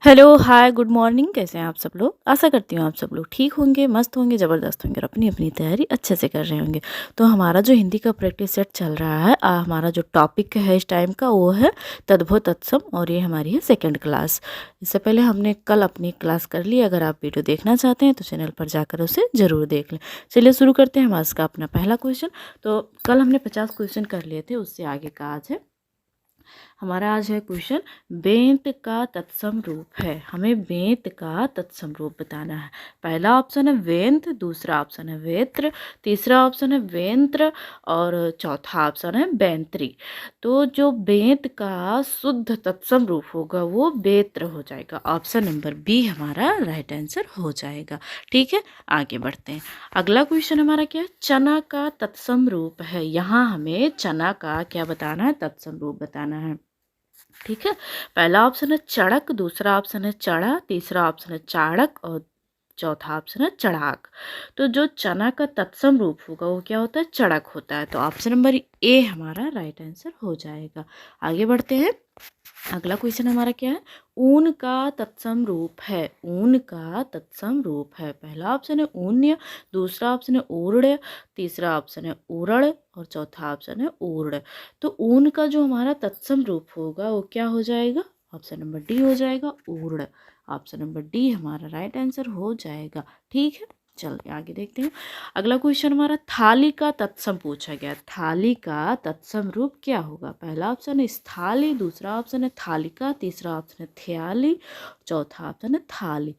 Hello, हाय, good morning. कैसे हैं आप सब लोग? आशा करती हूँ आप सब लोग ठीक होंगे, मस्त होंगे, ज़बरदस्त होंगे और अपनी अपनी तैयारी अच्छे से कर रहे होंगे। तो हमारा जो हिंदी का प्रैक्टिस सेट चल रहा है, हमारा जो टॉपिक है इस टाइम का वो है तद्भव तत्सम, और ये हमारी है सेकंड क्लास। इससे पहले हमने कल अपनी क्लास कर ली। अगर आप वीडियो देखना चाहते हैं तो चैनल पर जाकर उसे ज़रूर देख लें। चलिए शुरू करते हैं हम आज का अपना पहला क्वेश्चन। तो कल हमने 50 क्वेश्चन कर लिए थे, उससे आगे का आज है हमारा। आज है क्वेश्चन, बेंत का तत्सम रूप है। हमें बेंत का तत्सम रूप बताना है। पहला ऑप्शन है वेंत, दूसरा ऑप्शन है वेत्र, तीसरा ऑप्शन है वेंत्र और चौथा ऑप्शन है बेंत्री। तो जो बेंत का शुद्ध तत्सम रूप होगा वो बेत्र हो जाएगा। ऑप्शन नंबर बी हमारा राइट आंसर हो जाएगा। ठीक है, आगे बढ़ते हैं। अगला क्वेश्चन हमारा क्या है, चना का तत्सम रूप है। यहाँ हमें चना का क्या बताना है, तत्सम रूप बताना है। ठीक है, पहला ऑप्शन है चड़क, दूसरा ऑप्शन है चढ़ा, तीसरा ऑप्शन है चाड़क और चौथा ऑप्शन है चढ़ाक। तो जो चना का तत्सम रूप होगा वो क्या होता है, चड़क होता है। तो ऑप्शन नंबर ए हमारा राइट आंसर हो जाएगा। आगे बढ़ते हैं। अगला क्वेश्चन हमारा क्या है, ऊन का तत्सम रूप है। ऊन का तत्सम रूप है। पहला ऑप्शन है ऊन्य, दूसरा ऑप्शन है ऊर्ण्य, तीसरा ऑप्शन है ऊरण और चौथा ऑप्शन है ऊर्ण। तो ऊन का जो हमारा तत्सम रूप होगा वो क्या हो जाएगा, ऑप्शन नंबर डी हो जाएगा, ऊर्ण। ऑप्शन नंबर डी हमारा राइट आंसर हो जाएगा। ठीक है, चलिए आगे देखते हैं। अगला क्वेश्चन हमारा थाली का तत्सम पूछा गया। थाली का तत्सम रूप क्या होगा। पहला ऑप्शन है स्थाली, दूसरा ऑप्शन है थालिका, तीसरा ऑप्शन है थ्याली, चौथा ऑप्शन है थाली।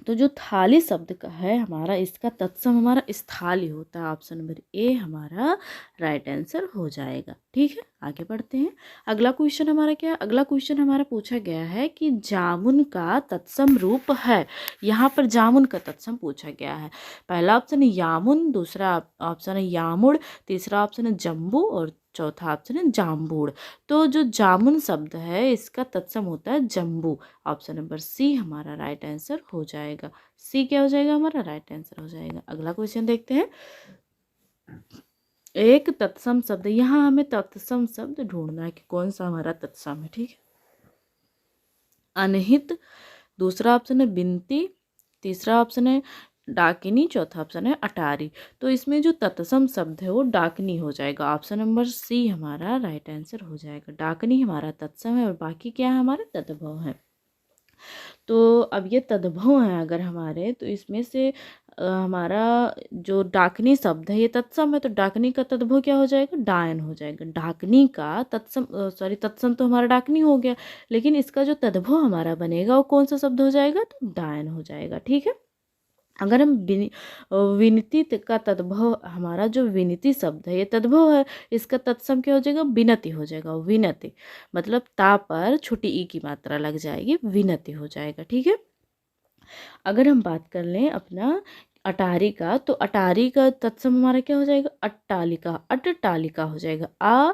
तो जो थाली शब्द का है हमारा, इसका तत्सम हमारा स्थाली होता है। ऑप्शन नंबर ए हमारा राइट आंसर हो जाएगा। ठीक है, आगे बढ़ते हैं। अगला क्वेश्चन हमारा क्या है, अगला क्वेश्चन हमारा पूछा गया है कि जामुन का तत्सम रूप है। यहाँ पर जामुन का तत्सम पूछा गया है। पहला ऑप्शन है यामुन, दूसरा ऑप्शन है यामुड़, तीसरा ऑप्शन है जम्बू और चौथा ऑप्शन है जाम्बूड़। तो जो जामुन शब्द है इसका तत्सम होता है जम्बू। ऑप्शन नंबर सी हमारा राइट आंसर हो जाएगा। सी क्या हो जाएगा, हमारा राइट आंसर हो जाएगा। अगला क्वेश्चन देखते हैं। एक तत्सम शब्द, यहाँ हमें तत्सम शब्द ढूंढना है कि कौन सा हमारा तत्सम है। ठीक है, अनहित, दूसरा ऑप्शन है बिनती, तीसरा ऑप्शन है डाकिनी, चौथा ऑप्शन है अटारी। तो इसमें जो तत्सम शब्द है वो डाकनी हो जाएगा। ऑप्शन नंबर सी हमारा राइट आंसर हो जाएगा। डाकनी हमारा तत्सम है और बाकी क्या है, हमारा तद्भव है। तो अब ये तद्भव हैं अगर हमारे, तो इसमें से हमारा जो डाकनी शब्द है ये तत्सम है, तो डाकनी का तद्भव क्या हो जाएगा, डायन हो जाएगा। डाकनी का तत्सम, सॉरी, तत्सम तो हमारा डाकनी हो गया, लेकिन इसका जो तद्भव हमारा बनेगा वो कौन सा शब्द हो जाएगा, तो डायन हो जाएगा। ठीक है, अगर हम विनती का तद्भव, हमारा जो विनती शब्द है ये तद्भव है, इसका तत्सम क्या हो जाएगा, विनति हो जाएगा। विनति मतलब ता पर छोटी ई की मात्रा लग जाएगी, विनति हो जाएगा। ठीक है, अगर हम बात कर लें अपना अटारी का, तो अटारी का तत्सम हमारा क्या हो जाएगा, अट्टालिका, अट्टालिका हो जाएगा। आ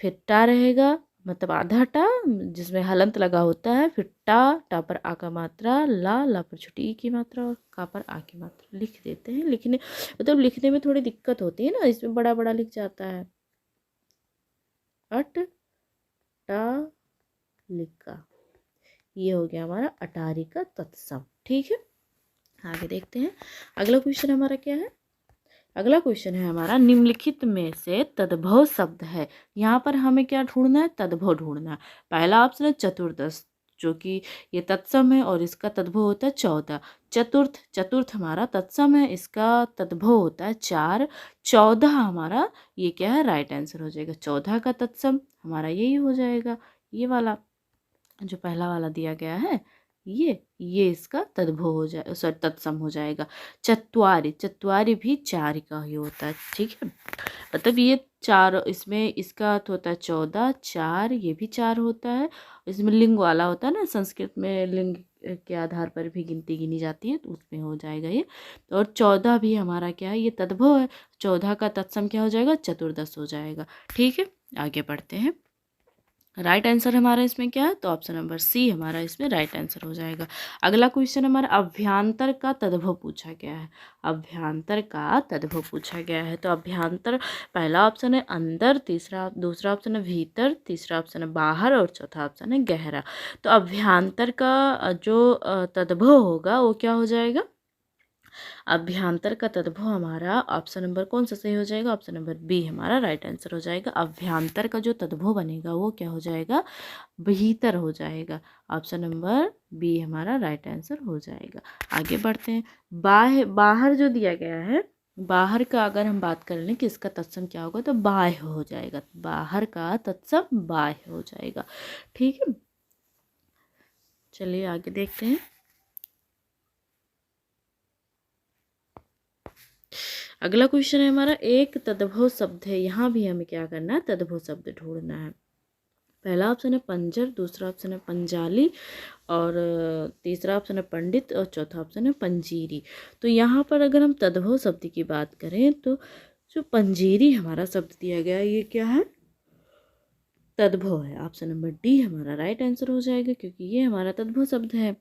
फिर टा रहेगा, मतलब आधा टा जिसमें हलंत लगा होता है, फिर टा, टा पर आ का मात्रा, ला, ला पर छोटी ई की मात्रा और का पर आ की मात्रा। लिख देते हैं, लिखने मतलब लिखने में थोड़ी दिक्कत होती है ना, इसमें बड़ा बड़ा लिख जाता है। अट टा लिका, ये हो गया हमारा अटारी का तत्सम। ठीक है, आगे देखते हैं। अगला क्वेश्चन हमारा क्या है, अगला क्वेश्चन है हमारा, निम्नलिखित में से तद्भव शब्द है। यहाँ पर हमें क्या ढूंढना है, तद्भव ढूंढना है। पहला ऑप्शन है चतुर्दश, जो कि ये तत्सम है और इसका तद्भव होता है 14। चतुर्थ, चतुर्थ हमारा तत्सम है, इसका तद्भव होता है 4। 14 हमारा ये क्या है, राइट आंसर हो जाएगा। 14 का तत्सम हमारा यही हो जाएगा, ये वाला जो पहला वाला दिया गया है, ये इसका तद्भव हो जाए, सॉरी तत्सम हो जाएगा। चत्वारी, चत्वारी भी 4 का ही होता है। ठीक है, मतलब ये 4, इसमें इसका अर्थ होता है 14, 4 ये भी 4 होता है। इसमें लिंग वाला होता है ना, संस्कृत में लिंग के आधार पर भी गिनती गिनी जाती है, तो उसमें हो जाएगा ये। और 14 भी हमारा क्या है, ये तद्भव है। 14 का तत्सम क्या हो जाएगा, चतुर्दश हो जाएगा। ठीक है, आगे बढ़ते हैं। राइट आंसर हमारा इसमें क्या है, तो ऑप्शन नंबर सी हमारा इसमें राइट आंसर हो जाएगा। अगला क्वेश्चन हमारा अभ्यांतर का तद्भव पूछा गया है। अभ्यांतर का तद्भव पूछा गया है, तो अभ्यांतर पहला ऑप्शन है अंदर, दूसरा ऑप्शन है भीतर, तीसरा ऑप्शन है बाहर और चौथा ऑप्शन है गहरा। तो अभ्यांतर का जो तद्भव होगा वो क्या हो जाएगा, अभ्यांतर का तद्भव हमारा ऑप्शन नंबर कौन सा सही हो जाएगा, ऑप्शन नंबर बी हमारा राइट आंसर हो जाएगा। अभ्यांतर का जो तद्भव बनेगा वो क्या हो जाएगा, भीतर हो जाएगा। ऑप्शन नंबर बी हमारा राइट आंसर हो जाएगा। आगे बढ़ते हैं। बाहर जो दिया गया है, बाहर का अगर हम बात कर लें कि इसका तत्सम क्या होगा, तो बाह्य हो जाएगा। बाहर का तत्सम बाह्य हो जाएगा। ठीक है, चलिए आगे देखते हैं। अगला क्वेश्चन है हमारा, एक तद्भव शब्द है, यहाँ भी हमें क्या करना है, तद्भव शब्द ढूंढना है। पहला ऑप्शन है पंजर, दूसरा ऑप्शन है पंजाली और तीसरा ऑप्शन है पंडित और चौथा ऑप्शन है पंजीरी। तो यहाँ पर अगर हम तद्भव शब्द की बात करें तो जो पंजीरी हमारा शब्द दिया गया है ये क्या है, तद्भव है। ऑप्शन नंबर डी हमारा राइट आंसर हो जाएगा, क्योंकि ये हमारा तद्भव शब्द है।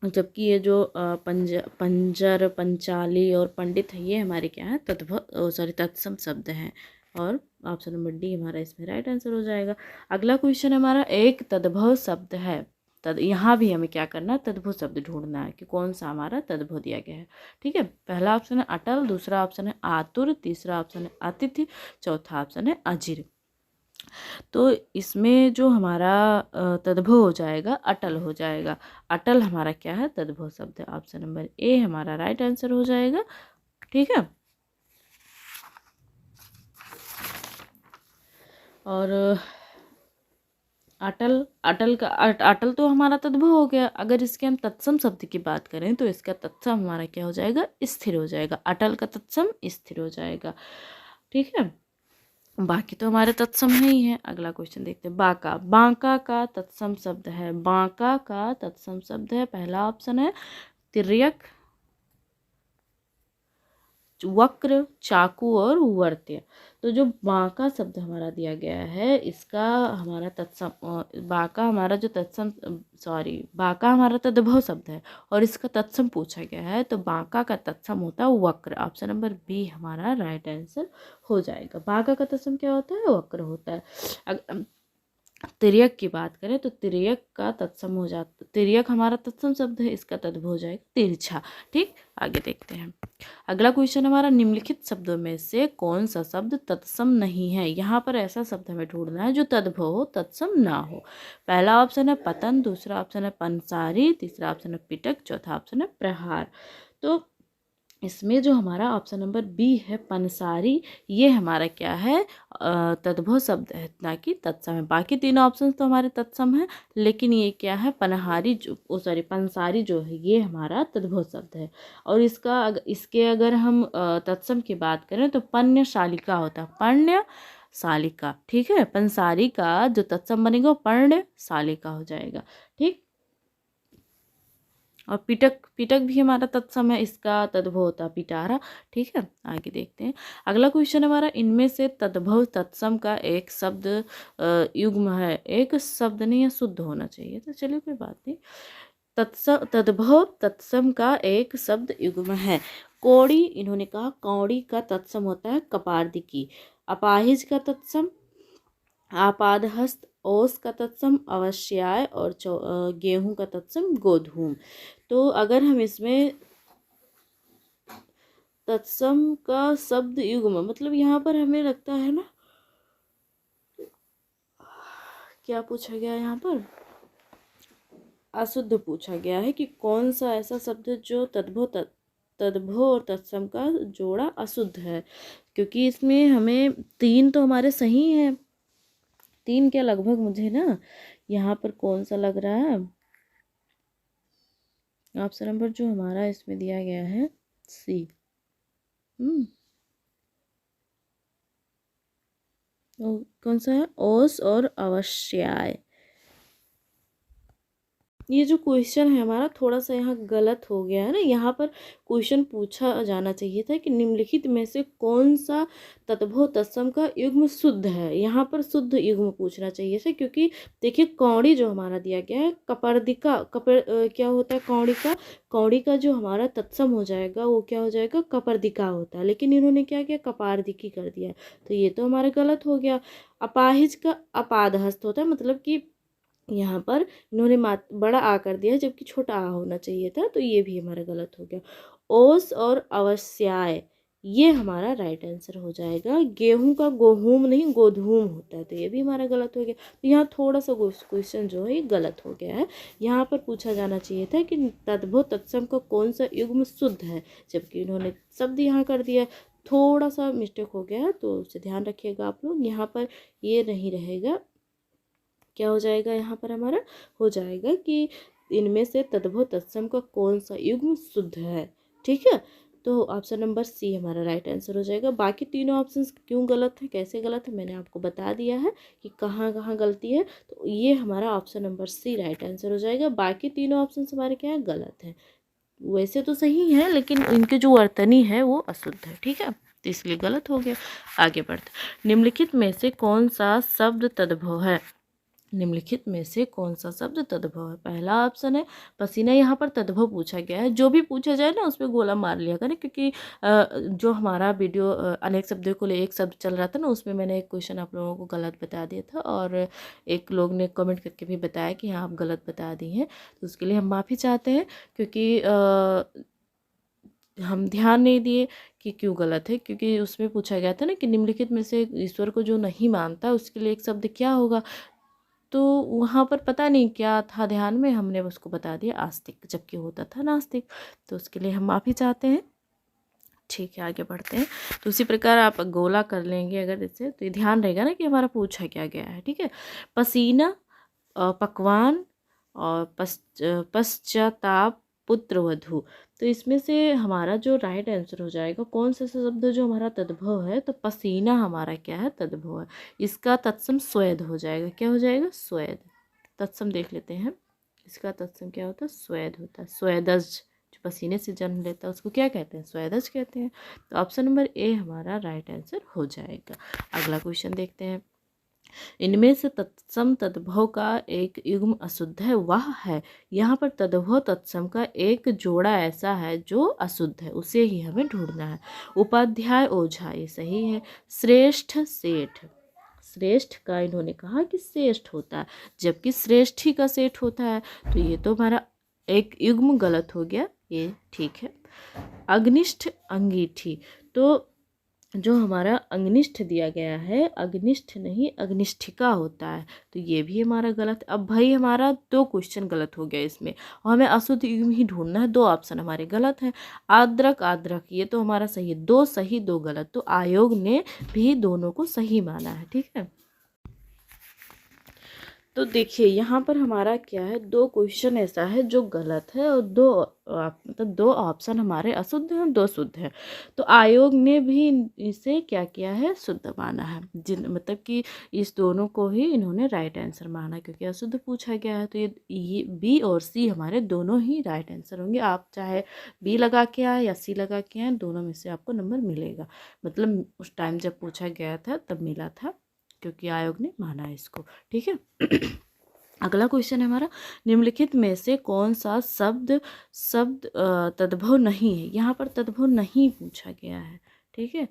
जबकि ये जो पंजर, पंचाली और पंडित है ये हमारे क्या है, तद्भव सॉरी तत्सम शब्द हैं। और ऑप्शन नंबर डी हमारा इसमें राइट आंसर हो जाएगा। अगला क्वेश्चन हमारा, एक तद्भव शब्द है, यहाँ भी हमें क्या करना है, तद्भव शब्द ढूंढना है कि कौन सा हमारा तद्भव दिया गया है। ठीक है, पहला ऑप्शन है अटल, दूसरा ऑप्शन है आतुर, तीसरा ऑप्शन है अतिथि, चौथा ऑप्शन है अजीर। तो इसमें जो हमारा तद्भव हो जाएगा अटल हो जाएगा। अटल हमारा क्या है, तद्भव शब्द है। ऑप्शन नंबर ए हमारा राइट आंसर हो जाएगा। ठीक है, और अटल तो हमारा तद्भव हो गया। अगर इसके हम तत्सम शब्द की बात करें तो इसका तत्सम हमारा क्या हो जाएगा, स्थिर हो जाएगा। अटल का तत्सम स्थिर हो जाएगा। ठीक है, बाकी तो हमारे तत्सम ही है। अगला क्वेश्चन देखते हैं। बांका, बांका का तत्सम शब्द है। बांका का तत्सम शब्द है, पहला ऑप्शन है तिर्यक, वक्र, चाकू और वर्त्य। तो जो बांका शब्द हमारा दिया गया है इसका हमारा तत्सम बांका हमारा जो तत्सम बांका हमारा तद्भव शब्द है और इसका तत्सम पूछा गया है, तो बांका का तत्सम होता है वक्र। ऑप्शन नंबर बी हमारा राइट आंसर हो जाएगा। बांका का तत्सम क्या होता है, वक्र होता है। तिर्यक की बात करें तो तिर्यक का तत्सम हो जाता, तिर्यक हमारा तत्सम शब्द है, इसका तद्भव हो जाएगा तिरछा। ठीक, आगे देखते हैं। अगला क्वेश्चन हमारा, निम्नलिखित शब्दों में से कौन सा शब्द तत्सम नहीं है। यहाँ पर ऐसा शब्द हमें ढूंढना है जो तद्भव हो, तत्सम ना हो। पहला ऑप्शन है पतन, दूसरा ऑप्शन है पंसारी, तीसरा ऑप्शन है पिटक, चौथा ऑप्शन है प्रहार। तो इसमें जो हमारा ऑप्शन नंबर बी है पंसारी, ये हमारा क्या है, तद्भव शब्द है ना कि तत्सम है। बाकी तीनों ऑप्शन तो हमारे तत्सम है, लेकिन ये क्या है, पनहारी जो पंसारी जो है ये हमारा तद्भव शब्द है। और इसके अगर हम तत्सम की बात करें तो पण्य शालिका होता है, पण्य शालिका। ठीक है, पंसारी का जो तत्सम बनेगा वो पण्य शालिका हो जाएगा। ठीक, और पिटक, पिटक भी हमारा तत्सम है, इसका तद्भव होता पिटारा। ठीक है, आगे देखते हैं। अगला क्वेश्चन हमारा, इनमें से तद्भव तत्सम का एक शब्द युग्म है, एक शब्द नहीं है, शुद्ध होना चाहिए। तो चलिए कोई बात नहीं। तद्भव तत्सम का एक शब्द युग्म है। कौड़ी, इन्होंने कहा कौड़ी का तत्सम होता है कपार्दिकी। अपाहिज का तत्सम आपादहस्त, ओस का तत्सम अवश्याय और गेहूं का तत्सम गोधूम। तो अगर हम इसमें तत्सम का शब्द युग्म मतलब यहाँ पर हमें लगता है ना, क्या पूछा गया यहाँ पर, अशुद्ध पूछा गया है कि कौन सा ऐसा शब्द जो तद्भव और तत्सम का जोड़ा अशुद्ध है। क्योंकि इसमें हमें तीन तो हमारे सही हैं, तीन क्या लगभग मुझे ना यहाँ पर कौन सा लग रहा है, ऑप्शन नंबर जो हमारा इसमें दिया गया है सी। कौन सा है, ओस और अवश्याय। ये जो क्वेश्चन है हमारा थोड़ा सा यहाँ गलत हो गया है ना। यहाँ पर क्वेश्चन पूछा जाना चाहिए था कि निम्नलिखित में से कौन सा तद्भव तत्सम का युग्म शुद्ध है। यहाँ पर शुद्ध युग्म पूछना चाहिए था, क्योंकि देखिए कौड़ी जो हमारा दिया गया है कपर्दिका क्या होता है कौड़ी का। कौड़ी का जो हमारा तत्सम हो जाएगा वो क्या हो जाएगा, कपर्दिका होता है, लेकिन इन्होंने क्या किया, कपारदिकी कर दिया। तो ये तो हमारा गलत हो गया। अपाहिज का अपादहस्त होता है, मतलब कि यहाँ पर इन्होंने बड़ा आ कर दिया जबकि छोटा आ होना चाहिए था, तो ये भी हमारा गलत हो गया। ओस और अवस्याय ये हमारा राइट आंसर हो जाएगा। गेहूं का गोहूम नहीं गोधूम होता है, तो ये भी हमारा गलत हो गया। तो यहाँ थोड़ा सा क्वेश्चन जो है ये गलत हो गया है। यहाँ पर पूछा जाना चाहिए था कि तद्भव तत्सम का कौन सा युग्म शुद्ध है, जबकि इन्होंने शब्द यहाँ कर दिया। थोड़ा सा मिस्टेक हो गया है, तो उसे ध्यान रखिएगा आप लोग। यहाँ पर ये नहीं रहेगा, क्या हो जाएगा यहाँ पर हमारा, हो जाएगा कि इनमें से तद्भव तत्सम का कौन सा युग्म शुद्ध है। ठीक है, तो ऑप्शन नंबर सी हमारा राइट आंसर हो जाएगा। बाकी तीनों ऑप्शंस क्यों गलत है, कैसे गलत है, मैंने आपको बता दिया है कि कहाँ कहाँ गलती है। तो ये हमारा option number C right answer हो जाएगा। बाकी तीनों ऑप्शंस हमारे क्या है, गलत है। वैसे तो सही है, लेकिन इनके जो वर्तनी है वो अशुद्ध है। ठीक है, तो इसलिए गलत हो गया। आगे बढ़ते, निम्नलिखित में से कौन सा शब्द तद्भव है। निम्नलिखित में से कौन सा शब्द तद्भव है। पहला ऑप्शन है पसीना। यहाँ पर तद्भव पूछा गया है, जो भी पूछा जाए ना उसमें गोला मार लिया करें, क्योंकि जो हमारा वीडियो अनेक शब्दों को ले एक शब्द चल रहा था ना, उसमें मैंने एक क्वेश्चन आप लोगों को गलत बता दिया था, और एक लोग ने कमेंट करके भी बताया कि हाँ आप गलत बता दी हैं, तो उसके लिए हम माफ़ी चाहते हैं, क्योंकि हम ध्यान नहीं दिए कि क्यों गलत है। क्योंकि उसमें पूछा गया था ना कि निम्नलिखित में से ईश्वर को जो नहीं मानता उसके लिए एक शब्द क्या होगा, तो वहाँ पर पता नहीं क्या था ध्यान में, हमने उसको बता दिया आस्तिक, जबकि होता था नास्तिक। तो उसके लिए हम माफ़ी चाहते हैं। ठीक है, आगे बढ़ते हैं। तो उसी प्रकार आप गोला कर लेंगे अगर इससे, तो ये ध्यान रहेगा ना कि हमारा पूछा क्या गया है। ठीक है, पसीना, पकवान और पश्चाताप, पुत्र वधू। तो इसमें से हमारा जो राइट आंसर हो जाएगा, कौन सा शब्द जो हमारा तद्भव है, तो पसीना हमारा क्या है, तद्भव है। इसका तत्सम स्वेद हो जाएगा। क्या हो जाएगा, स्वेद। तत्सम देख लेते हैं, इसका तत्सम क्या होता है, स्वेद होता है। स्वेदज, जो पसीने से जन्म लेता है उसको क्या कहते हैं, स्वेदज कहते हैं। तो ऑप्शन नंबर ए हमारा राइट आंसर हो जाएगा। अगला क्वेश्चन देखते हैं। इनमें से तत्सम तद्भव का एक युग्म अशुद्ध है, वह है। यहाँ पर तद्भव तत्सम का एक जोड़ा ऐसा है जो अशुद्ध है, उसे ही हमें ढूंढना है। उपाध्याय ओझा, ये सही है। श्रेष्ठ सेठ, श्रेष्ठ का इन्होंने कहा कि श्रेष्ठ होता है, जबकि श्रेष्ठ ही का सेठ होता है, तो ये तो हमारा एक युग्म गलत हो गया, ये ठीक है। अग्निष्ठ अंगीठी, तो जो हमारा अग्निष्ठ दिया गया है, अग्निष्ठ नहीं अग्निष्ठिका होता है, तो ये भी हमारा गलत। अब भाई हमारा दो क्वेश्चन गलत हो गया इसमें, और हमें अशुद्ध युग्म ही ढूंढना है। दो ऑप्शन हमारे गलत हैं। आद्रक, आद्रक, ये तो हमारा सही है। दो सही दो गलत, तो आयोग ने भी दोनों को सही माना है। ठीक है, तो देखिए यहाँ पर हमारा क्या है, दो क्वेश्चन ऐसा है जो गलत है, और दो मतलब दो ऑप्शन हमारे अशुद्ध हैं, दो शुद्ध हैं। तो आयोग ने भी इसे क्या किया है, शुद्ध माना है। जिन मतलब कि इस दोनों को ही इन्होंने राइट आंसर माना, क्योंकि अशुद्ध पूछा गया है। तो ये बी और सी हमारे दोनों ही राइट आंसर होंगे। आप चाहे बी लगा के आए या सी लगा के आए, दोनों में से आपको नंबर मिलेगा। मतलब उस टाइम जब पूछा गया था तब मिला था, क्योंकि आयोग ने माना है इसको। ठीक है, अगला क्वेश्चन है हमारा, निम्नलिखित में से कौन सा शब्द शब्द तद्भव नहीं है। यहाँ पर तद्भव नहीं पूछा गया है। ठीक है,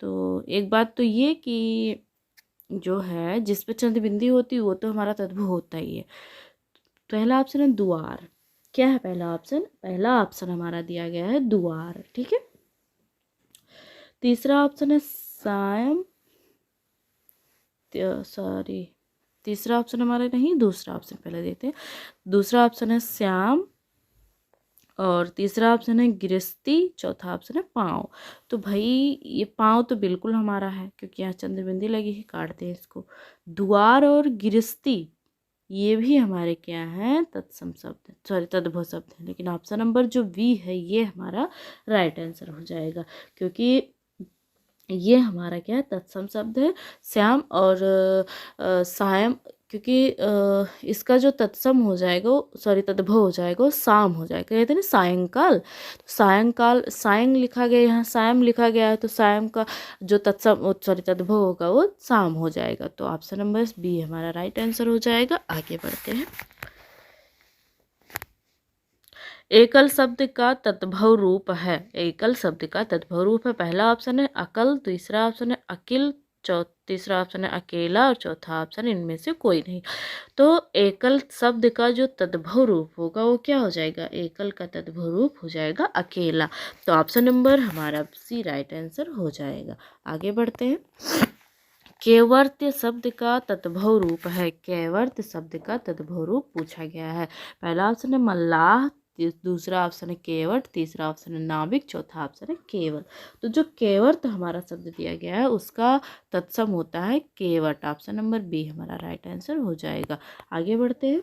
तो एक बात तो ये कि जो है जिस पे चंद बिंदी होती है वो तो हमारा तद्भव होता ही है। पहला ऑप्शन है दुआर। क्या है पहला ऑप्शन, पहला ऑप्शन हमारा दिया गया है दुआर। ठीक है, तीसरा ऑप्शन है सायम, सॉरी तीसरा ऑप्शन हमारा नहीं, दूसरा ऑप्शन पहले देते हैं। दूसरा ऑप्शन है श्याम, और तीसरा ऑप्शन है गृहस्थी, चौथा ऑप्शन है पाँव। तो भाई ये पाँव तो बिल्कुल हमारा है, क्योंकि यहाँ चंद्रबिंदी लगी है, काटते हैं इसको। द्वार और गृहस्थी ये भी हमारे क्या हैं, तत्सम शब्द, सॉरी तद्भव शब्द है। लेकिन ऑप्शन नंबर जो बी है ये हमारा राइट आंसर हो जाएगा, क्योंकि ये हमारा क्या है, तत्सम शब्द है। श्याम और सायम क्योंकि इसका जो तत्सम हो जाएगा वो सॉरी तद्भव हो जाएगा वो साम हो जाएगा। कहते हैं ना सायंकाल, तो सायंकाल सायं लिखा गया, यहाँ सायं लिखा गया है, तो सायं का जो तत्सम सॉरी तद्भव होगा वो साम हो जाएगा। तो ऑप्शन नंबर बी हमारा राइट आंसर हो जाएगा। आगे बढ़ते हैं। एकल शब्द का तद्भव रूप है, एकल शब्द का तद्भव रूप है। पहला ऑप्शन है अकल, दूसरा ऑप्शन है अकिल, तीसरा ऑप्शन है अकेला और चौथा ऑप्शन इनमें से कोई नहीं। तो एकल शब्द का जो तद्भव रूप होगा वो क्या हो जाएगा? एकल का तद्भव रूप हो जाएगा अकेला। तो ऑप्शन नंबर हमारा सी राइट आंसर हो जाएगा। आगे बढ़ते हैं। केवर्त्य शब्द का तद्भव रूप है, केवर्त्य शब्द का तद्भव रूप पूछा गया है। पहला ऑप्शन है मल्लाह, दूसरा ऑप्शन है केवट, तीसरा ऑप्शन है नाविक, चौथा ऑप्शन है केवल। तो जो केवर्त हमारा शब्द दिया गया है उसका तत्सम होता है केवट। ऑप्शन नंबर बी हमारा राइट आंसर हो जाएगा। आगे बढ़ते हैं।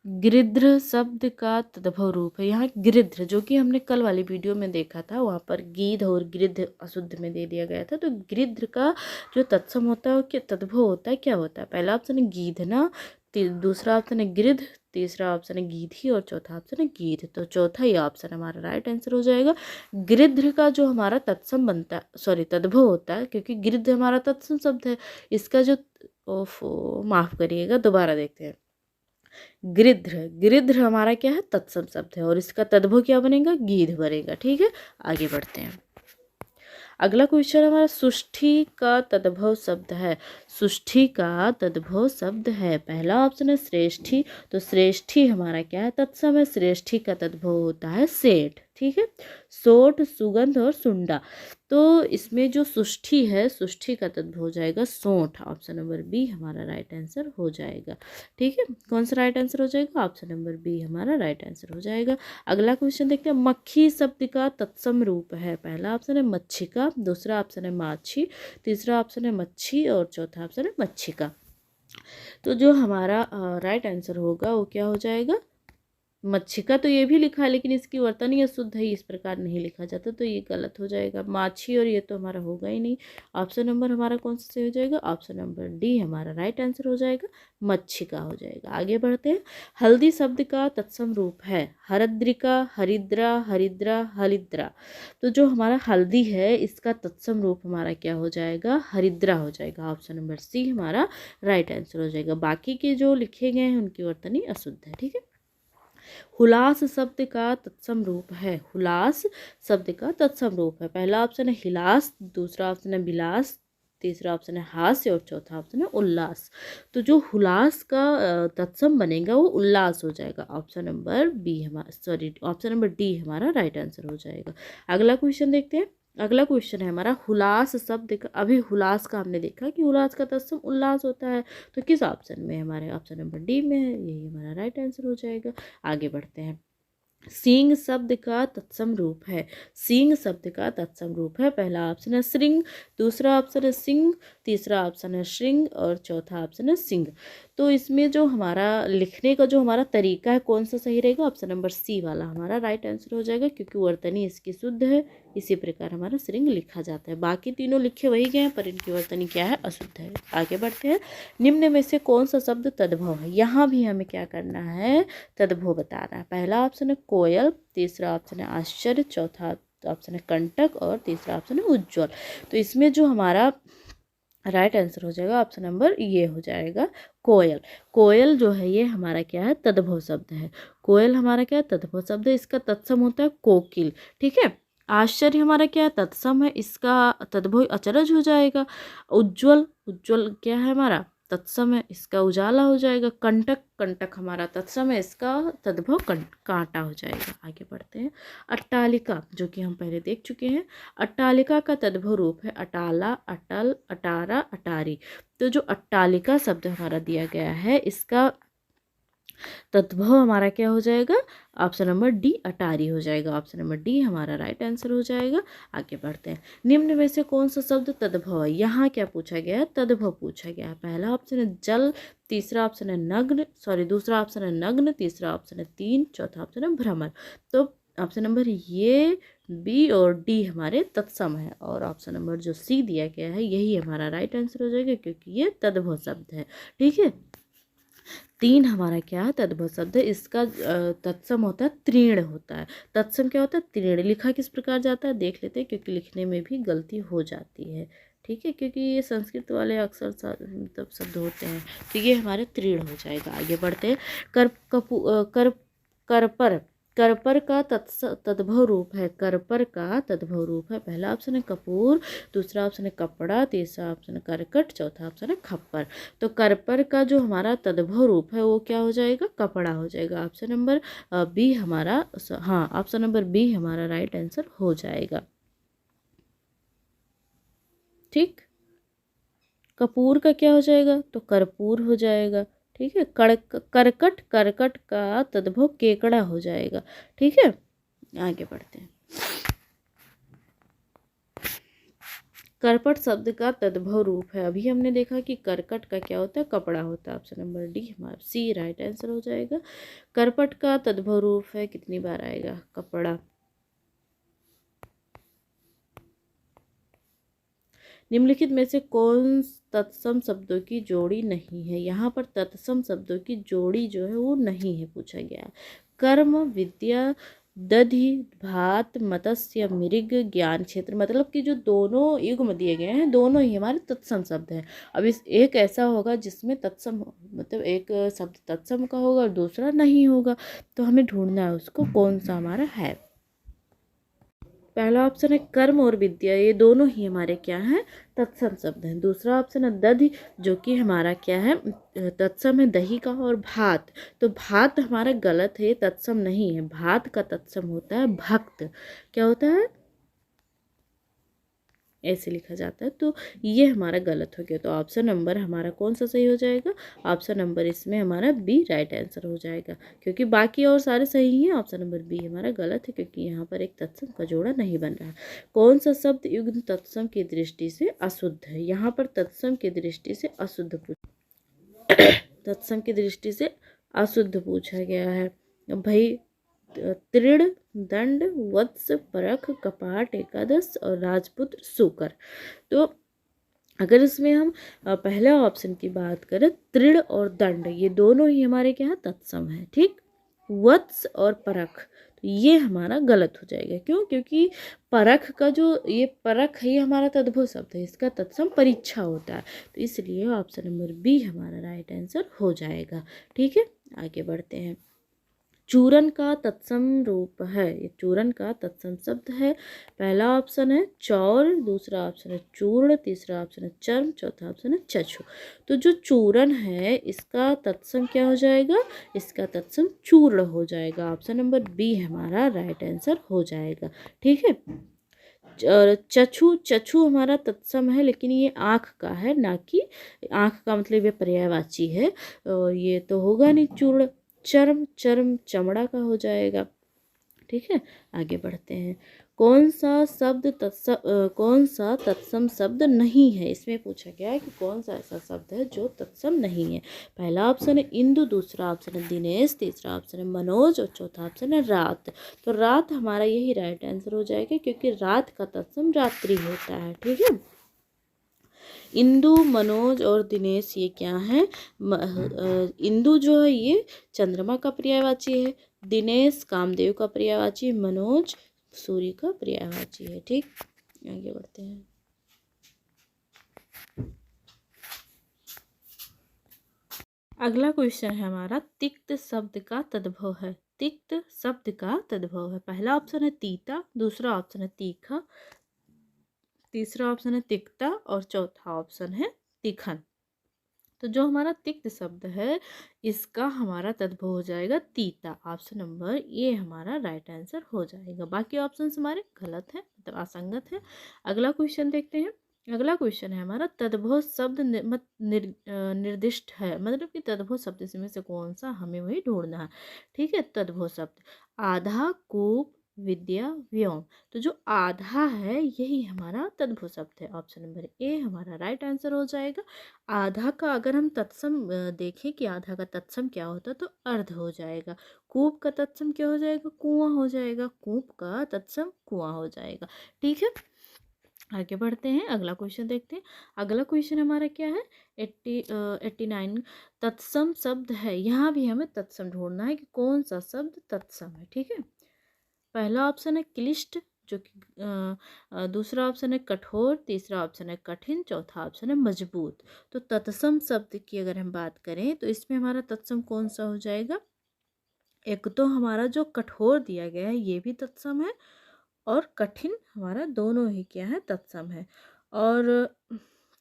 गृध्र शब्द का तद्भव रूप है। यहाँ गृध्र जो कि हमने कल वाली वीडियो में देखा था, वहाँ पर गीध और गृध्र अशुद्ध में दे दिया गया था। तो गृध्र का जो तत्सम होता है क्या तद्भव होता है, क्या होता है? पहला ऑप्शन है गीधना, दूसरा ऑप्शन है गृध, तीसरा ऑप्शन है गीधी और चौथा ऑप्शन है गीध। तो चौथा ही ऑप्शन हमारा राइट आंसर हो जाएगा। गृध्र का जो हमारा तत्सम बनता है सॉरी तद्भव होता है, क्योंकि गृध्र हमारा तत्सम शब्द है। इसका जो ओफो माफ करिएगा, दोबारा देखते हैं। गृध्र, गृध्र हमारा क्या है? तत्सम शब्द है और इसका तद्भव क्या बनेगा? गीध बनेगा। ठीक है, आगे बढ़ते हैं। अगला क्वेश्चन हमारा सुष्ठी का तद्भव शब्द है, सुष्ठी का तद्भव शब्द है। पहला ऑप्शन है श्रेष्ठी, तो श्रेष्ठी हमारा क्या है? तत्सम है। श्रेष्ठी का तद्भव होता है सेठ। ठीक है, सोठ, सुगंध और सुंडा। तो इसमें जो सुष्ठी है, सुष्ठी का तद्भव हो जाएगा सोंठ। ऑप्शन नंबर बी हमारा राइट आंसर हो जाएगा। ठीक है, कौन सा राइट आंसर हो जाएगा? ऑप्शन नंबर बी हमारा राइट आंसर हो जाएगा। अगला क्वेश्चन देखते हैं। मक्खी शब्द का तत्सम रूप है। पहला ऑप्शन है मच्छिका, दूसरा ऑप्शन है माछी, तीसरा ऑप्शन है मच्छी और चौथा ऑप्शन है मच्छिका। तो जो हमारा राइट आंसर होगा वो क्या हो जाएगा? मच्छिका। तो ये भी लिखा है लेकिन इसकी वर्तनी अशुद्ध है, इस प्रकार नहीं लिखा जाता, तो ये गलत हो जाएगा। माछी और ये तो हमारा होगा ही नहीं। ऑप्शन नंबर हमारा कौन सा सही हो जाएगा? ऑप्शन नंबर डी हमारा राइट आंसर हो जाएगा, मच्छिका हो जाएगा। आगे बढ़ते हैं। हल्दी शब्द का तत्सम रूप है। हरद्रिका, हरिद्रा, हरिद्रा, हलिद्रा। तो जो हमारा हल्दी है इसका तत्सम रूप हमारा क्या हो जाएगा? हरिद्रा हो जाएगा। ऑप्शन नंबर सी हमारा राइट आंसर हो जाएगा। बाकी के जो लिखे गए हैं उनकी वर्तनी अशुद्ध है। ठीक है, हुलास शब्द का तत्सम रूप है। हुलास शब्द का तत्सम रूप है। पहला ऑप्शन है हिलास, दूसरा ऑप्शन है बिलास, तीसरा ऑप्शन है हास्य और चौथा ऑप्शन है उल्लास। तो जो हुलास का तत्सम बनेगा वो उल्लास हो जाएगा। ऑप्शन नंबर बी हमारा सॉरी ऑप्शन नंबर डी हमारा राइट आंसर हो जाएगा। अगला क्वेश्चन देखते हैं। अगला क्वेश्चन है हमारा हुलास शब्द का। अभी हुलास का हमने देखा कि हुलास का तत्सम उल्लास होता है, तो किस ऑप्शन में? हमारे ऑप्शन नंबर डी में है, यही हमारा राइट आंसर हो जाएगा। आगे बढ़ते हैं। सींग शब्द का तत्सम रूप है। सींग शब्द का तत्सम रूप है। पहला ऑप्शन है श्रृंग, दूसरा ऑप्शन है सिंह, तीसरा ऑप्शन है श्रृंग और चौथा ऑप्शन है सिंह। तो इसमें जो हमारा लिखने का जो हमारा तरीका है कौन सा सही रहेगा? ऑप्शन नंबर सी वाला हमारा राइट आंसर हो जाएगा, क्योंकि वर्तनी इसकी शुद्ध है, इसी प्रकार हमारा श्रृंग लिखा जाता है। बाकी तीनों लिखे वही गए हैं पर इनकी वर्तनी क्या है? अशुद्ध है। आगे बढ़ते हैं। निम्न में से कौन सा शब्द तद्भव है? यहाँ भी हमें क्या करना है? तद्भव बताना है। पहला ऑप्शन है कोयल, तीसरा ऑप्शन है आश्चर्य, चौथा ऑप्शन है कंटक और तीसरा ऑप्शन है उज्ज्वल। तो इसमें जो हमारा राइट आंसर हो जाएगा ऑप्शन नंबर ये हो जाएगा कोयल। कोयल जो है ये हमारा क्या है? तद्भव शब्द है। कोयल हमारा क्या है? तद्भव शब्द है। इसका तत्सम होता है कोकिल। ठीक है, आश्चर्य हमारा क्या है? तत्सम है, इसका तद्भव अचरज हो जाएगा। उज्ज्वल, उज्ज्वल क्या है हमारा? तत्सम है, इसका उजाला हो जाएगा। कंटक, कंटक हमारा तत्सम है, इसका तद्भव कांटा हो जाएगा। आगे बढ़ते हैं। अट्टालिका जो कि हम पहले देख चुके हैं। अट्टालिका का तद्भव रूप है अटाला, अटल, अटारा, अटारी। तो जो अट्टालिका शब्द हमारा दिया गया है इसका तद्भव हमारा क्या हो जाएगा? ऑप्शन नंबर डी अटारी हो जाएगा। ऑप्शन नंबर डी हमारा राइट आंसर हो जाएगा। आगे बढ़ते हैं। निम्न में से कौन सा शब्द तद्भव है? यहाँ क्या पूछा गया है? तद्भव पूछा गया है। पहला ऑप्शन है जल, तीसरा ऑप्शन है नग्न सॉरी दूसरा ऑप्शन है नग्न, तीसरा ऑप्शन है तीन, चौथा ऑप्शन है भ्रमर। तो ऑप्शन नंबर ये बी और डी हमारे तत्सम है, और ऑप्शन नंबर जो सी दिया गया है यही हमारा राइट आंसर हो जाएगा, क्योंकि ये तद्भव शब्द है। ठीक है, 3 हमारा क्या है, तद्भव शब्द है। इसका तत्सम होता है तृण होता है। तत्सम क्या होता है, तृण। लिखा किस प्रकार जाता है देख लेते हैं, क्योंकि लिखने में भी गलती हो जाती है। ठीक है, क्योंकि ये संस्कृत वाले अक्सर मतलब शब्द होते हैं, तो ये हमारे तृण हो जाएगा। आगे बढ़ते हैं। कर कपू कर करपर। करपर का तद्भव रूप है। करपर का तद्भव रूप है। पहला ऑप्शन है कपूर, दूसरा ऑप्शन है कपड़ा, तीसरा ऑप्शन है करकट, चौथा ऑप्शन है खप्पर। तो करपर का जो हमारा तद्भव रूप है वो क्या हो जाएगा, कपड़ा हो जाएगा। ऑप्शन नंबर बी हमारा, हाँ ऑप्शन नंबर बी हमारा राइट आंसर हो जाएगा। ठीक, कपूर का क्या हो जाएगा, तो कर्पूर हो जाएगा। ठीक है, करकट, करकट का तद्भव केकड़ा हो जाएगा। ठीक है, आगे बढ़ते हैं। करपट शब्द का तद्भव रूप है। अभी हमने देखा कि करकट का क्या होता है, कपड़ा होता है। ऑप्शन नंबर डी हमारा सी राइट आंसर हो जाएगा। करपट का तद्भव रूप है, कितनी बार आएगा, कपड़ा। निम्नलिखित में से कौन तत्सम शब्दों की जोड़ी नहीं है। यहाँ पर तत्सम शब्दों की जोड़ी जो है वो नहीं है पूछा गया है। कर्म, विद्या, दधि, भात, मत्स्य, मृग, ज्ञान क्षेत्र, मतलब कि जो दोनों युग्म दिए गए हैं दोनों ही हमारे तत्सम शब्द हैं। अब इस एक ऐसा होगा जिसमें तत्सम मतलब एक शब्द तत्सम का होगा और दूसरा नहीं होगा, तो हमें ढूंढना है उसको कौन सा हमारा है। पहला ऑप्शन है कर्म और विद्या, ये दोनों ही हमारे क्या हैं, तत्सम शब्द हैं। दूसरा ऑप्शन है दधि, जो कि हमारा क्या है, तत्सम है दही का। और भात, तो भात हमारा गलत है, तत्सम नहीं है। भात का तत्सम होता है भक्त। क्या होता है, ऐसे लिखा जाता है, तो ये हमारा गलत हो गया। तो ऑप्शन नंबर हमारा कौन सा सही हो जाएगा, ऑप्शन नंबर इसमें हमारा बी राइट आंसर हो जाएगा, क्योंकि बाकी और सारे सही हैं। ऑप्शन नंबर बी हमारा गलत है, क्योंकि यहाँ पर एक तत्सम का जोड़ा नहीं बन रहा है। कौन सा शब्द युग्म तत्सम की दृष्टि से अशुद्ध है। यहाँ पर तत्सम की दृष्टि से अशुद्ध तत्सम की दृष्टि से अशुद्ध पूछा गया है भाई। तृण, दंड, वत्स, परख, कपाट, एकादश और राजपुत्र, सूकर। तो अगर इसमें हम पहले ऑप्शन की बात करें, तृण और दंड ये दोनों ही हमारे क्या है, तत्सम है। ठीक, वत्स और परख, तो ये हमारा गलत हो जाएगा। क्यों, क्योंकि परख का जो ये परख है ये हमारा तद्भव शब्द है, इसका तत्सम परीक्षा होता है, तो इसलिए ऑप्शन नंबर बी हमारा राइट आंसर हो जाएगा। ठीक है, आगे बढ़ते हैं। चूरन का तत्सम रूप है, ये चूरन का तत्सम शब्द है। पहला ऑप्शन है चौर, दूसरा ऑप्शन है चूर्ण, तीसरा ऑप्शन है चर्म, चौथा ऑप्शन है चक्षु। तो जो चूरन है इसका तत्सम क्या हो जाएगा, इसका तत्सम चूर्ण हो जाएगा। ऑप्शन नंबर बी हमारा राइट आंसर हो जाएगा। ठीक है, और चक्षु, चक्षु हमारा तत्सम है, लेकिन ये आँख का है, ना कि आँख का मतलब ये पर्यायवाची है, और ये तो होगा नहीं चूर्ण। चर्म, चर्म चमड़ा का हो जाएगा। ठीक है, आगे बढ़ते हैं। कौन सा तत्सम शब्द नहीं है, इसमें पूछा गया है कि कौन सा ऐसा शब्द है जो तत्सम नहीं है। पहला ऑप्शन है इंदु, दूसरा ऑप्शन है दिनेश, तीसरा ऑप्शन है मनोज और चौथा ऑप्शन है रात। तो रात हमारा यही राइट आंसर हो जाएगा, क्योंकि रात का तत्सम रात्रि होता है। ठीक है, इंदु, मनोज और दिनेश ये क्या है, इंदु जो है ये चंद्रमा का पर्यायवाची है, दिनेश कामदेव का पर्यायवाची, मनोज सूर्य का पर्यायवाची है। ठीक, आगे बढ़ते हैं। अगला क्वेश्चन है हमारा, तिक्त शब्द का तद्भव है। तिक्त शब्द का तद्भव है। पहला ऑप्शन है तीता, दूसरा ऑप्शन है तीखा, तीसरा ऑप्शन है तिक्ता और चौथा ऑप्शन है तीखन। तो जो हमारा तिक्त शब्द है इसका हमारा तद्भव हो जाएगा तीता। ऑप्शन नंबर ये हमारा राइट आंसर हो जाएगा। बाकी ऑप्शन हमारे गलत हैं, मतलब असंगत है। अगला क्वेश्चन देखते हैं। अगला क्वेश्चन है हमारा, तद्भव शब्द निर्दिष्ट है, मतलब कि तद्भव शब्द इसमें से कौन सा, हमें वही ढूंढना है। ठीक है, तद्भव शब्द आधा, कूप, विद्या, व्योम। तो जो आधा है यही हमारा तद्भव शब्द है। ऑप्शन नंबर ए हमारा राइट आंसर हो जाएगा। आधा का अगर हम तत्सम देखें कि आधा का तत्सम क्या होता है तो अर्ध हो जाएगा। कूप का तत्सम क्या हो जाएगा? कुआं हो जाएगा। कूप का तत्सम कुआं हो जाएगा। ठीक है, आगे बढ़ते हैं, अगला क्वेश्चन देखते हैं। अगला क्वेश्चन हमारा क्या है? 89 तत्सम शब्द है। यहाँ भी हमें तत्सम ढूंढना है कि कौन सा शब्द तत्सम है। ठीक है, पहला ऑप्शन है क्लिष्ट, जो कि दूसरा ऑप्शन है कठोर, तीसरा ऑप्शन है कठिन, चौथा ऑप्शन है मजबूत। तो तत्सम शब्द की अगर हम बात करें तो इसमें हमारा तत्सम कौन सा हो जाएगा? एक तो हमारा जो कठोर दिया गया है ये भी तत्सम है, और कठिन हमारा दोनों ही क्या है? तत्सम है। और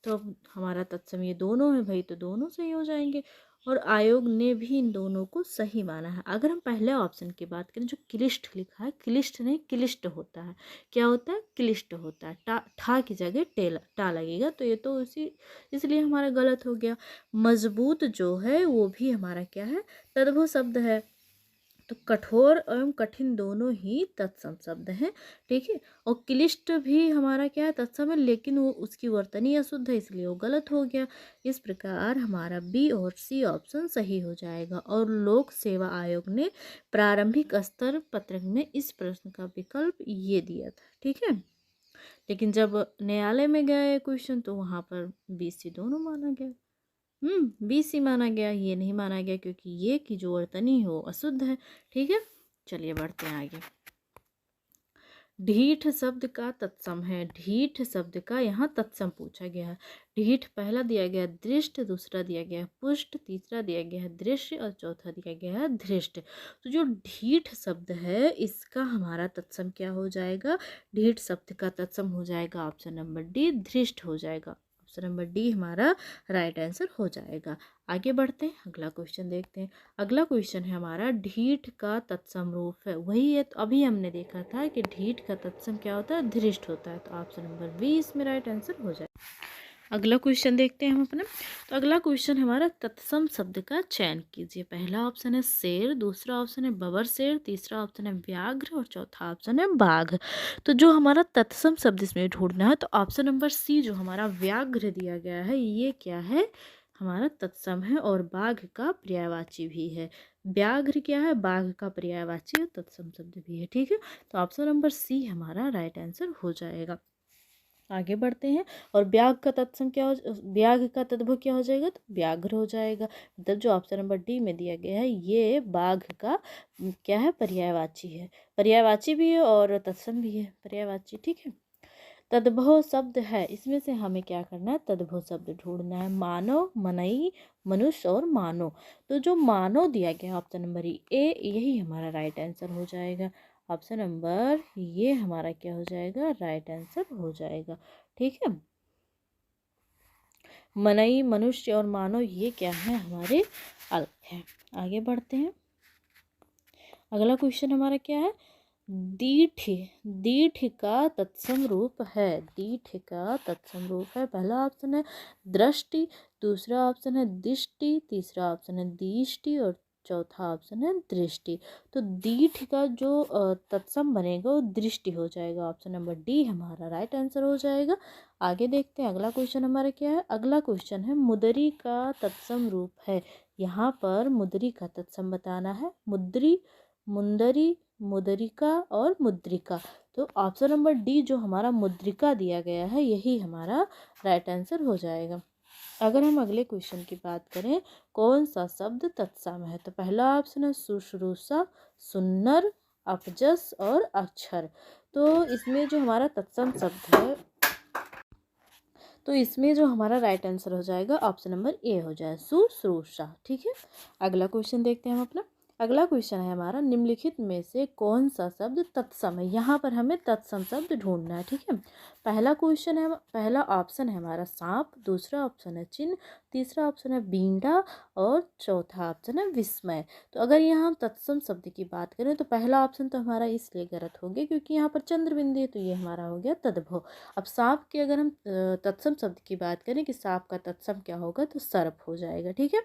तो हमारा तत्सम ये दोनों है भाई, तो दोनों सही हो जाएंगे। और आयोग ने भी इन दोनों को सही माना है। अगर हम पहले ऑप्शन की बात करें, जो क्लिष्ट लिखा है, क्लिष्ट नहीं क्लिष्ट होता है। क्या होता है? क्लिष्ट होता है। ठा की जगह टा लगेगा, तो ये तो उसी इसलिए हमारा गलत हो गया। मजबूत जो है वो भी हमारा क्या है? तद्भव शब्द है। तो कठोर एवं कठिन दोनों ही तत्सम शब्द हैं। ठीक है, और क्लिष्ट भी हमारा क्या है? तत्सम है, लेकिन वो उसकी वर्तनी अशुद्ध है इसलिए वो गलत हो गया। इस प्रकार हमारा बी और सी ऑप्शन सही हो जाएगा। और लोक सेवा आयोग ने प्रारंभिक स्तर पत्रक में इस प्रश्न का विकल्प ये दिया था। ठीक है, लेकिन जब न्यायालय में गए क्वेश्चन तो वहाँ पर बी सी दोनों माना गया। बी सी माना गया, ये नहीं माना गया क्योंकि ये की जो वर्तनी हो अशुद्ध है। ठीक है, चलिए बढ़ते हैं आगे। ढीठ शब्द का तत्सम है। ढीठ शब्द का यहाँ तत्सम पूछा गया है। ढीठ पहला दिया गया दृष्ट, दूसरा दिया गया है पुष्ट, तीसरा दिया गया है दृश्य और चौथा दिया गया है धृष्ट। तो जो ढीठ शब्द है इसका हमारा तत्सम क्या हो जाएगा? ढीठ शब्द का तत्सम हो जाएगा ऑप्शन नंबर डी, धृष्ट हो जाएगा। ऑप्शन नंबर डी हमारा राइट आंसर हो जाएगा। आगे बढ़ते हैं, अगला क्वेश्चन देखते हैं। अगला क्वेश्चन है हमारा ढीठ का तत्सम रूप है। वही है, तो अभी हमने देखा था कि ढीठ का तत्सम क्या होता है? धृष्ट होता है। तो ऑप्शन नंबर बी इसमें राइट आंसर हो जाए। अगला क्वेश्चन देखते हैं हम अपना। तो अगला क्वेश्चन हमारा तत्सम शब्द का चयन कीजिए। पहला ऑप्शन है शेर, दूसरा ऑप्शन है बबर शेर, तीसरा ऑप्शन है व्याघ्र और चौथा ऑप्शन है बाघ। तो जो हमारा तत्सम शब्द इसमें ढूंढना है तो ऑप्शन नंबर सी जो हमारा व्याघ्र दिया गया है ये क्या है? हमारा तत्सम है और बाघ का पर्यायवाची भी है। व्याघ्र क्या है? बाघ का पर्यायवाची और तत्सम शब्द भी है। ठीक है, तो ऑप्शन नंबर सी हमारा राइट आंसर हो जाएगा। आगे बढ़ते हैं, और ब्याग का तत्सम क्या हो, ब्याग का तद्भव क्या हो जाएगा? तो व्याघ्र हो जाएगा। मतलब जो ऑप्शन नंबर डी में दिया गया है ये बाघ का क्या है? पर्यायवाची है। पर्यायवाची भी है और तत्सम भी है, पर्यायवाची। ठीक है, तद्भव शब्द है, इसमें से हमें क्या करना है? तद्भव शब्द ढूंढना है। मानव, मनई, मनुष्य और मानव। तो जो मानव दिया गया ऑप्शन नंबर ए यही हमारा राइट आंसर हो जाएगा। ऑप्शन नंबर ये हमारा क्या हो जाएगा? राइट आंसर हो जाएगा। ठीक है, मनई, मनुष्य और मानव ये क्या है? हमारे अलग है। आगे बढ़ते हैं, अगला क्वेश्चन हमारा क्या है? दीठ, दीठ का तत्सम रूप है। दीठ का तत्सम रूप है। पहला ऑप्शन है दृष्टि, दूसरा ऑप्शन है दिष्टि, तीसरा ऑप्शन है दीष्टि और चौथा ऑप्शन है दृष्टि। तो दीठ का जो तत्सम बनेगा वो दृष्टि हो जाएगा। ऑप्शन नंबर डी हमारा राइट आंसर हो जाएगा। आगे देखते हैं, अगला क्वेश्चन हमारा क्या है? अगला क्वेश्चन है मुदरी का तत्सम रूप है। यहाँ पर मुदरी का तत्सम बताना है। मुद्री, मुंदरी, मुद्रिका और मुद्रिका। तो ऑप्शन नंबर डी जो हमारा मुद्रिका दिया गया है यही हमारा राइट आंसर हो जाएगा। अगर हम अगले क्वेश्चन की बात करें, कौन सा शब्द तत्सम है? तो पहला ऑप्शन है शुश्रूषा, सुन्नर, अपजस और अक्षर। तो इसमें जो हमारा तत्सम शब्द है तो इसमें जो हमारा राइट आंसर हो जाएगा ऑप्शन नंबर ए हो जाए, शुश्रूषा। ठीक है, अगला क्वेश्चन देखते हैं हम अपना। अगला क्वेश्चन है हमारा निम्नलिखित में से कौन सा शब्द तत्सम है? यहाँ पर हमें तत्सम शब्द ढूंढना है। ठीक है, पहला क्वेश्चन है, पहला ऑप्शन है हमारा सांप, दूसरा ऑप्शन है चिन्ह, तीसरा ऑप्शन है बींडा और चौथा ऑप्शन है विस्मय। तो अगर यहाँ हम तत्सम शब्द की बात करें तो पहला ऑप्शन तो हमारा इसलिए गलत हो गया क्योंकि यहाँ पर चंद्र बिंदु है, तो ये हमारा हो गया तद्भव। अब सांप की अगर हम तत्सम शब्द की बात करें कि सांप का तत्सम क्या होगा तो सर्प हो जाएगा। ठीक है,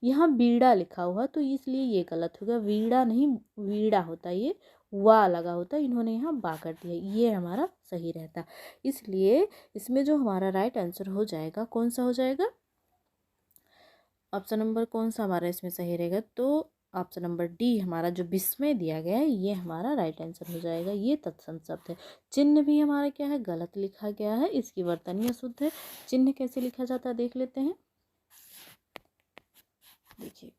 यहाँ बीड़ा लिखा हुआ तो इसलिए ये गलत होगा। वीड़ा नहीं वीड़ा होता है, ये वा लगा होता, इन्होंने यहाँ बा कर दिया, ये हमारा सही रहता। इसलिए इसमें जो हमारा राइट आंसर हो जाएगा कौन सा हो जाएगा, ऑप्शन नंबर कौन सा हमारा इसमें सही रहेगा, तो ऑप्शन नंबर डी हमारा जो विस्मय दिया गया है ये हमारा राइट आंसर हो जाएगा। ये तत्सम शब्द है। चिन्ह भी हमारा क्या है, गलत लिखा गया है, इसकी वर्तनी अशुद्ध है। चिन्ह कैसे लिखा जाता है देख लेते हैं। देखिए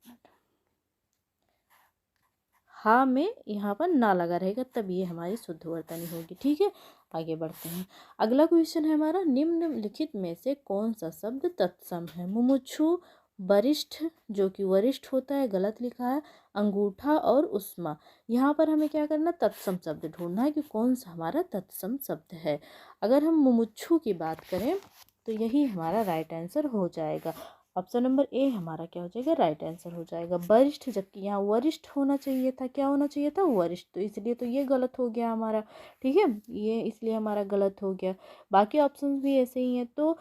हाँ में यहाँ पर ना लगा रहेगा, तब ये हमारी शुद्ध वर्तनी होगी। ठीक है, आगे बढ़ते हैं। अगला क्वेश्चन है हमारा, निम्नलिखित में से कौन सा शब्द तत्सम है। मुमुक्षु, वरिष्ठ जो कि वरिष्ठ होता है, गलत लिखा है। अंगूठा और उष्मा, यहाँ पर हमें क्या करना, तत्सम शब्द ढूंढना है कि कौन सा हमारा तत्सम शब्द है। अगर हम मुमुक्षु की बात करें तो यही हमारा राइट आंसर हो जाएगा। ऑप्शन नंबर ए हमारा क्या हो जाएगा, राइट आंसर हो जाएगा। वरिष्ठ, जबकि यहाँ वरिष्ठ होना चाहिए था, क्या होना चाहिए था, वरिष्ठ, तो इसलिए तो ये गलत हो गया हमारा। ठीक है, ये इसलिए हमारा गलत हो गया। बाकी ऑप्शंस भी ऐसे ही हैं, तो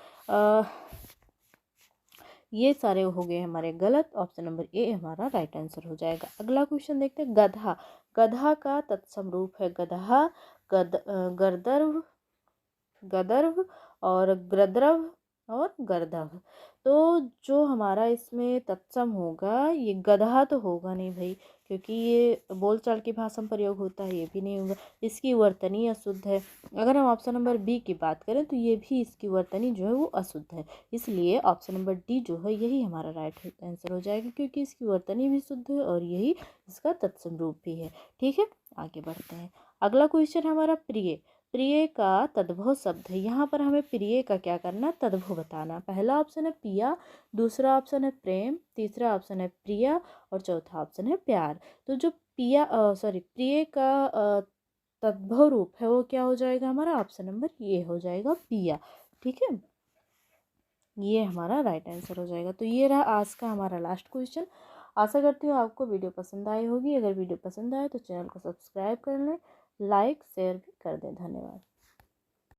ये सारे हो गए हमारे गलत। ऑप्शन नंबर ए हमारा राइट आंसर हो जाएगा। अगला क्वेश्चन देखते हैं, गधा। गधा का तत्सम रूप है गधा, गर्दर्भ, गदर्भ और ग्रद्रव और गर्दभ। तो जो हमारा इसमें तत्सम होगा ये गधा तो होगा नहीं भाई, क्योंकि ये बोलचाल की भाषा में प्रयोग होता है, ये भी नहीं होगा। इसकी वर्तनी अशुद्ध है। अगर हम ऑप्शन नंबर बी की बात करें तो ये भी, इसकी वर्तनी जो है वो अशुद्ध है। इसलिए ऑप्शन नंबर डी जो है यही हमारा राइट आंसर हो जाएगा, क्योंकि इसकी वर्तनी भी शुद्ध है और यही इसका तत्सम रूप भी है। ठीक है, आगे बढ़ते हैं। अगला क्वेश्चन हमारा प्रिय। प्रिय का तद्भव शब्द है। यहाँ पर हमें प्रिय का क्या करना, तद्भव बताना। पहला ऑप्शन है पिया, दूसरा ऑप्शन है प्रेम, तीसरा ऑप्शन है प्रिया और चौथा ऑप्शन है प्यार। तो जो प्रिय का तद्भव रूप है वो क्या हो जाएगा हमारा, ऑप्शन नंबर ये हो जाएगा पिया। ठीक है, ये हमारा राइट आंसर हो जाएगा। तो ये रहा आज का हमारा लास्ट क्वेश्चन। आशा करती हूँ आपको वीडियो पसंद आई होगी। अगर वीडियो पसंद आए तो चैनल को सब्सक्राइब कर लें, लाइक शेयर भी कर दें। धन्यवाद।